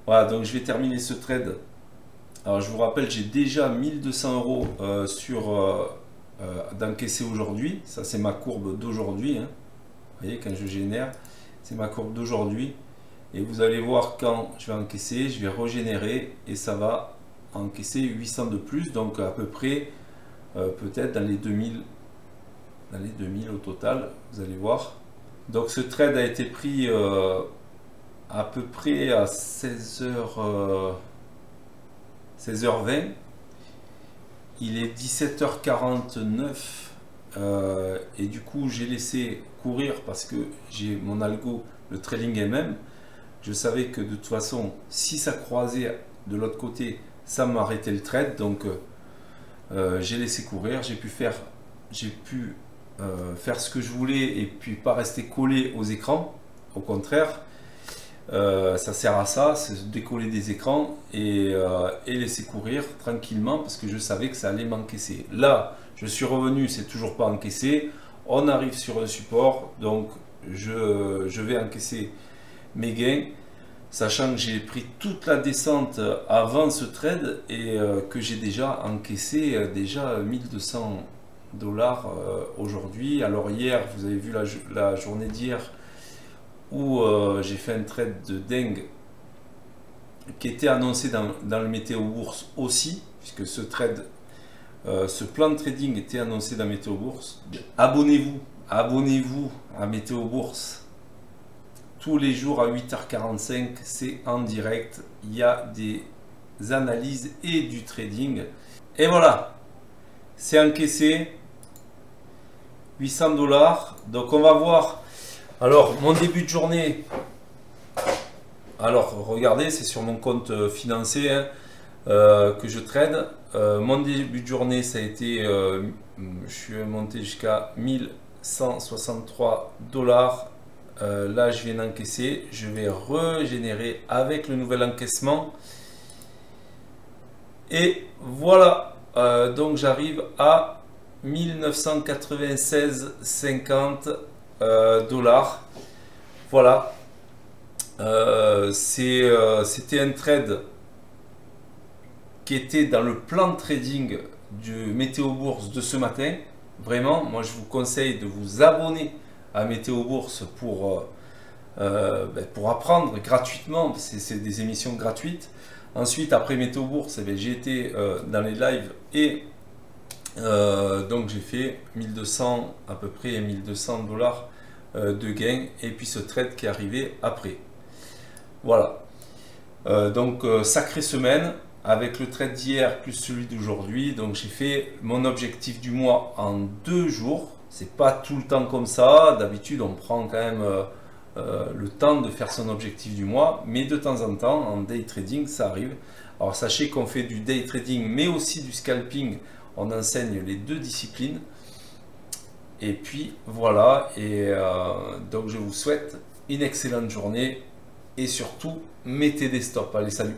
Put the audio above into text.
Voilà, donc je vais terminer ce trade. Alors je vous rappelle, j'ai déjà 1200 euros d'encaisser aujourd'hui. Ça c'est ma courbe d'aujourd'hui, hein. Vous voyez, quand je génère, c'est ma courbe d'aujourd'hui. Et vous allez voir quand je vais encaisser, je vais régénérer et ça va encaisser 800 de plus. Donc à peu près, peut-être dans les 2000, au total, vous allez voir. Donc ce trade a été pris à peu près à 16h20. Il est 17h49 et du coup j'ai laissé courir parce que j'ai mon algo, le trading MM. Je savais que de toute façon, si ça croisait de l'autre côté, ça m'arrêtait le trade. Donc j'ai laissé courir, j'ai pu faire ce que je voulais et puis pas rester collé aux écrans. Au contraire, ça sert à ça, c'est de décoller des écrans et laisser courir tranquillement parce que je savais que ça allait m'encaisser. Là, je suis revenu, c'est toujours pas encaissé. On arrive sur un support, donc je vais encaisser mes gains, sachant que j'ai pris toute la descente avant ce trade et que j'ai déjà encaissé déjà 1200 dollars aujourd'hui. Alors hier, vous avez vu la journée d'hier où j'ai fait un trade de dingue qui était annoncé dans le météo bourse aussi, puisque ce plan de trading était annoncé dans Météo Bourse. Abonnez-vous à Météo Bourse. Tous les jours à 8h45, c'est en direct. Il y a des analyses et du trading. Et voilà, c'est encaissé 800 dollars. Donc on va voir. Alors mon début de journée. Alors regardez, c'est sur mon compte financier hein, que je trade. Mon début de journée, ça a été, je suis monté jusqu'à 1163 dollars. Là, je viens d'encaisser. Je vais régénérer avec le nouvel encaissement. Et voilà. Donc, j'arrive à 1996,50 dollars. Voilà. C'était un trade qui était dans le plan de trading du Météo Bourse de ce matin. Vraiment, moi je vous conseille de vous abonner à Météo Bourse pour apprendre gratuitement. C'est des émissions gratuites. Ensuite, après Météo Bourse, j'ai été dans les lives et donc j'ai fait 1200 à peu près 1200 dollars de gains et puis ce trade qui est arrivé après. Voilà. Donc sacrée semaine avec le trade d'hier plus celui d'aujourd'hui. Donc j'ai fait mon objectif du mois en 2 jours. C'est pas tout le temps comme ça. D'habitude on prend quand même le temps de faire son objectif du mois, mais de temps en temps en day trading ça arrive. Alors sachez qu'on fait du day trading mais aussi du scalping. On enseigne les deux disciplines. Et puis voilà. Et donc je vous souhaite une excellente journée et surtout mettez des stops. Allez, salut.